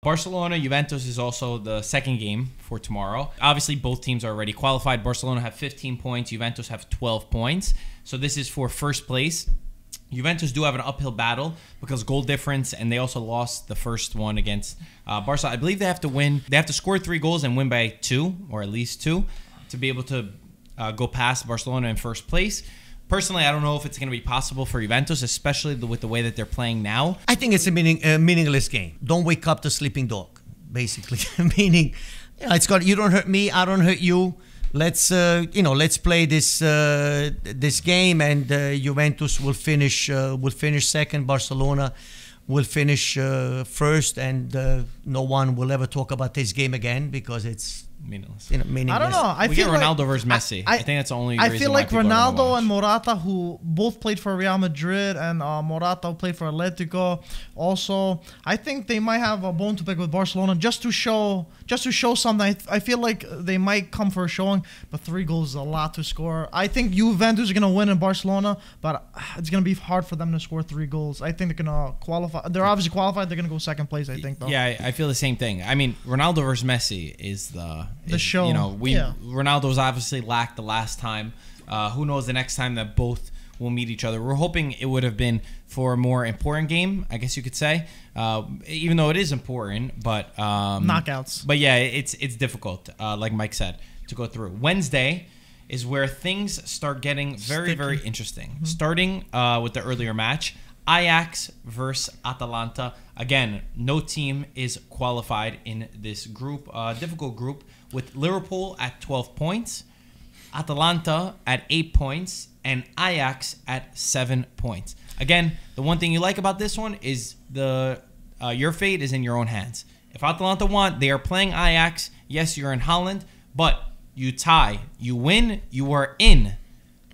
Barcelona, Juventus is also the second game for tomorrow. Obviously, both teams are already qualified. Barcelona have 15 points. Juventus have 12 points. So this is for first place. Juventus do have an uphill battle because goal difference, and they also lost the first one against Barca. I believe they have to win. They have to score 3 goals and win by 2, or at least 2, to be able to go past Barcelona in first place. Personally, I don't know if it's going to be possible for Juventus, especially with the way that they're playing now. I think it's a meaningless game. Don't wake up the sleeping dog, basically. Meaning, it's got, you don't hurt me, I don't hurt you. Let's let's play this game, and Juventus will finish second. Barcelona will finish first, and no one will ever talk about this game again because it's meaningless. Meaningless. I don't know. We get Ronaldo versus Messi. I think that's the only reason. I feel like Ronaldo and Morata, who both played for Real Madrid, and Morata played for Atletico. Also, I think they might have a bone to pick with Barcelona just to show something. I feel like they might come for a showing, but 3 goals is a lot to score. I think Juventus are gonna win in Barcelona, but it's gonna be hard for them to score 3 goals. I think they're gonna qualify. They're obviously qualified. They're gonna go second place, I think, though. Yeah, I feel the same thing. I mean, Ronaldo versus Messi is the show. Ronaldo's obviously lacked the last time. Who knows the next time that both will meet each other. We're hoping it would have been for a more important game, I guess you could say. Even though it is important, but knockouts. But yeah, it's difficult, like Mike said, to go through. Wednesday is where things start getting very, very interesting. Starting with the earlier match, Ajax versus Atalanta. Again, no team is qualified in this group. Difficult group with Liverpool at 12 points, Atalanta at 8 points, and Ajax at 7 points. Again, the one thing you like about this one is your fate is in your own hands. If Atalanta want, they are playing Ajax. Yes, you're in Holland, but you tie, you win, you are in.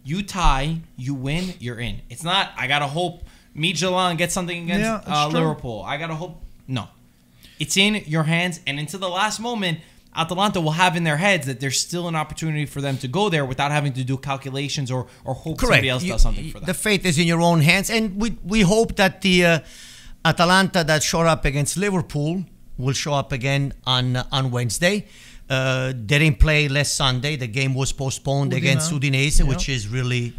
You tie, you win, you're in. It's not, I got to hope Midtjylland gets something against Liverpool. I got to hope. No. It's in your hands, and until the last moment, Atalanta will have in their heads that there's still an opportunity for them to go there without having to do calculations or hope somebody else does something for them. The fate is in your own hands, and we hope that the Atalanta that showed up against Liverpool will show up again on Wednesday. They didn't play last Sunday. The game was postponed against Udinese, which is really,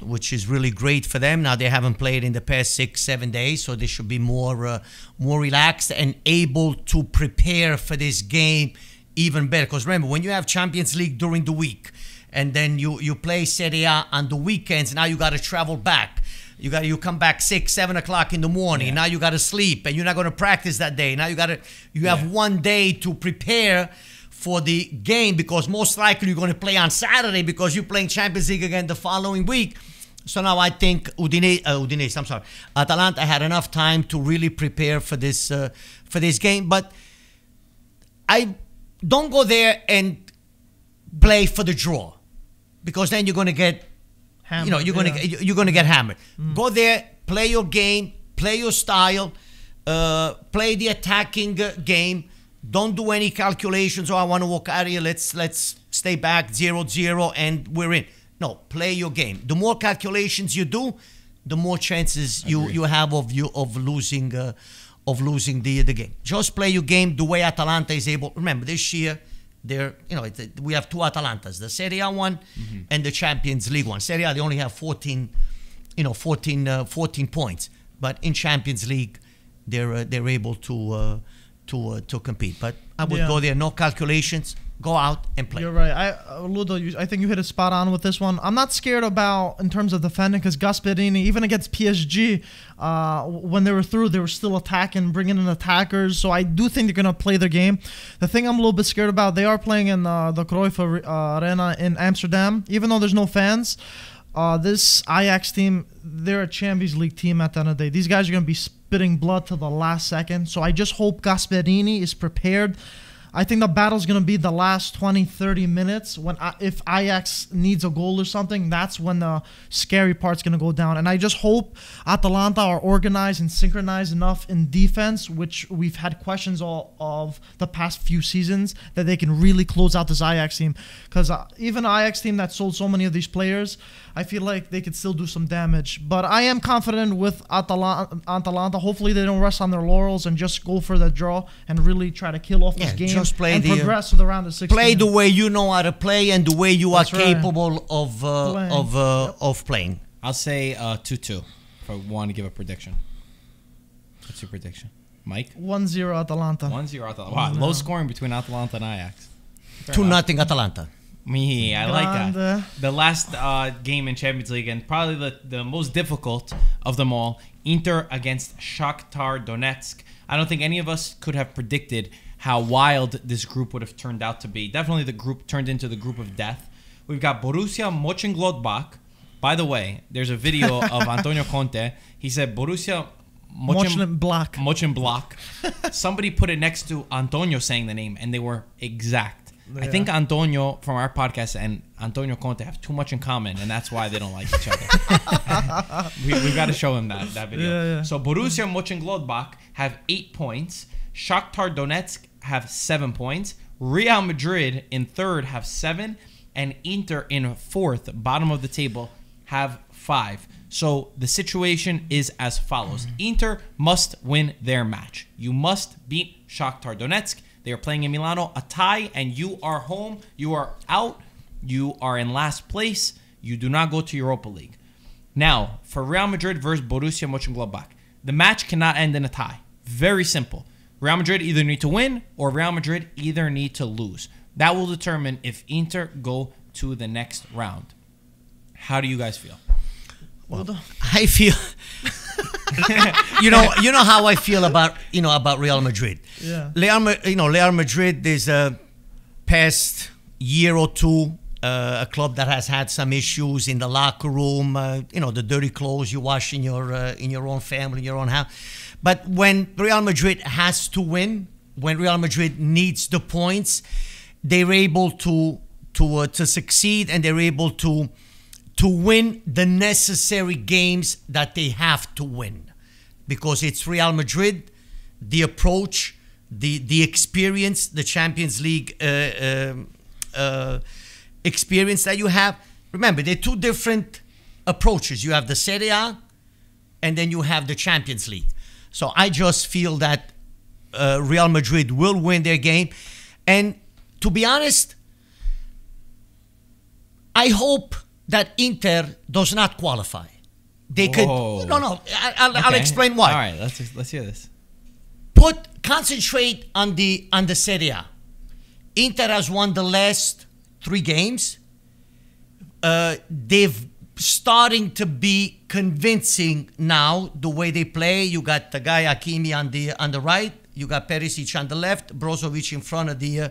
which is really great for them. Now they haven't played in the past 6-7 days, so they should be more relaxed and able to prepare for this game even better. Because remember, when you have Champions League during the week, and then you play Serie A on the weekends, now you got to travel back. You come back 6-7 o'clock in the morning. Now you got to sleep, and you're not going to practice that day. Now you have 1 day to prepare for the game, because most likely you're going to play on Saturday because you're playing Champions League again the following week. So now I think Atalanta had enough time to really prepare for this game. But I don't go there and play for the draw, because then you're going to get hammered. You're going to get hammered. Go there, play your game, play your style, play the attacking game. Don't do any calculations. Oh, I want to walk out of here. Let's stay back 0-0 and we're in. No, play your game. The more calculations you do, the more chances you have of losing the game. Just play your game the way Atalanta is able. Remember, this year we have 2 Atalantas, the Serie A one and the Champions League one. Serie A, they only have 14 points, but in Champions League they're able to compete. But I would go there, no calculations, go out and play. You're right. Ludo, I think you hit it spot on with this one. I'm not scared about in terms of defending, because Gasperini, even against PSG, when they were through, they were still attacking, bringing in attackers. So I do think they're going to play their game. The thing I'm a little bit scared about, they are playing in the Cruyff Arena in Amsterdam, even though there's no fans. This Ajax team, they're a Champions League team at the end of the day. These guys are going to be spitting blood to the last second. So I just hope Gasperini is prepared I think the battle's going to be the last 20, 30 minutes. If Ajax needs a goal or something, that's when the scary part's going to go down. And I just hope Atalanta are organized and synchronized enough in defense, which we've had questions of the past few seasons, that they can really close out this Ajax team. Because even an Ajax team that sold so many of these players, I feel like they could still do some damage. But I am confident with Atalanta. Hopefully they don't rest on their laurels and just go for the draw and really try to kill off this game and progress to the round of 16. Play the way you know how to play and the way you are capable of playing. I'll say 2-2 if I want to give a prediction. What's your prediction, Mike? 1-0 Atalanta. 1-0 Atalanta. Wow, low scoring between Atalanta and Ajax. 2-0 Atalanta. I like that. The last game in Champions League, and probably the most difficult of them all, Inter against Shakhtar Donetsk. I don't think any of us could have predicted how wild this group would have turned out to be. Definitely the group turned into the group of death. We've got Borussia Mönchengladbach. By the way, there's a video of Antonio Conte. He said Borussia Mönchengladbach. Somebody put it next to Antonio saying the name, and they were exact. Yeah. I think Antonio from our podcast and Antonio Conte have too much in common, and that's why they don't like each other. we got to show him that video. Yeah. So Borussia Mönchengladbach have 8 points. Shakhtar Donetsk have 7 points. Real Madrid in third have 7. And Inter in fourth, bottom of the table, have 5. So the situation is as follows. Inter must win their match. You must beat Shakhtar Donetsk. They are playing in Milano, a tie, and you are home. You are out. You are in last place. You do not go to Europa League. Now, for Real Madrid versus Borussia Mönchengladbach, the match cannot end in a tie. Very simple. Real Madrid either need to win or Real Madrid either need to lose. That will determine if Inter go to the next round. How do you guys feel? Well, I feel... you know how I feel about Real Madrid. Yeah. Real Madrid is a past year or two a club that has had some issues in the locker room. The dirty clothes you wash in your own family, in your own house. But when Real Madrid has to win, when Real Madrid needs the points, they're able to succeed, and they're able to win the necessary games that they have to win. Because it's Real Madrid, the approach, the experience, the Champions League experience that you have. Remember, they're two different approaches. You have the Serie A, and then you have the Champions League. So I just feel that Real Madrid will win their game. And to be honest, I hope that Inter does not qualify. They could. No. I'll explain why. All right, let's hear this. Concentrate on the Serie A. Inter has won the last 3 games. They've starting to be convincing now the way they play. You got the guy Hakimi on the right. You got Perisic on the left. Brozovic in front of the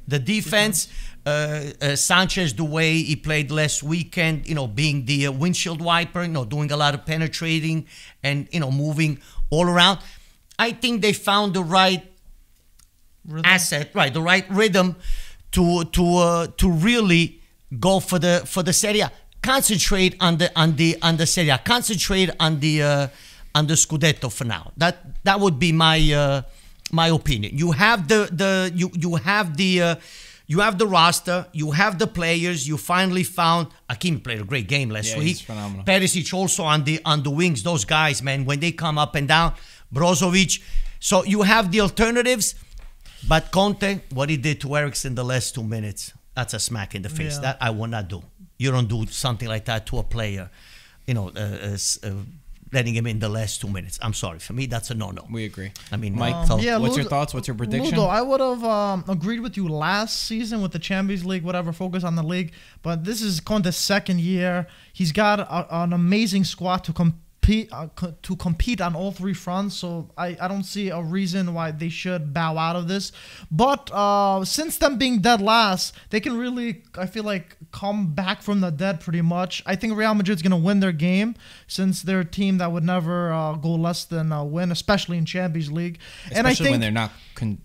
defense. Sanchez, the way he played last weekend, being the windshield wiper, doing a lot of penetrating and, moving all around. I think they found the right the right rhythm to really go for the Serie A. Concentrate on the Serie A. Concentrate on the Scudetto for now. That would be my opinion. You have you have the roster, you have the players, you finally found Hakimi played a great game last week. He's phenomenal. Perisic also on the wings, those guys, man, when they come up and down, Brozovic. So you have the alternatives, but Conte, what he did to Eriksen the last 2 minutes, that's a smack in the face. That I will not do. You don't do something like that to a player, letting him in the last 2 minutes. I'm sorry. For me, that's a no-no. We agree. I mean, Mike, what's your thoughts? What's your prediction? Ludo, I would have agreed with you last season with the Champions League, whatever, focus on the league. But this is Conte's second year. He's got an amazing squad to compete on all 3 fronts. So I don't see a reason why they should bow out of this. But since them being dead last, they can really, I feel like, come back from the dead pretty much. I think Real Madrid's going to win their game since they're a team that would never go less than win, especially in Champions League. Especially when they're not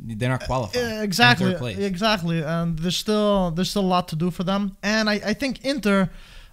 they're not qualified. Exactly, Third place. exactly. And there's still a lot to do for them. And I think Inter,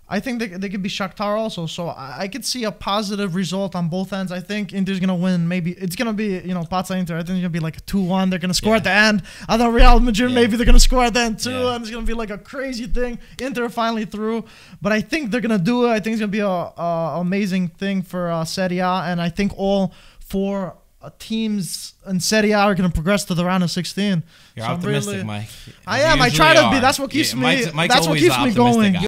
I think they could be Shakhtar also. So I could see a positive result on both ends. I think Inter's going to win. Maybe it's going to be, Pazza Inter. I think it's going to be like a 2-1. They're going to score at the end. I know Real Madrid, maybe they're going to score at the end too. And it's going to be like a crazy thing. Inter finally through. But I think they're going to do it. I think it's going to be a amazing thing for Serie A. And I think all 4 teams in Serie A are going to progress to the round of 16. You're optimistic, Mike. I am. I try to be. That's what keeps me. That's what keeps me going.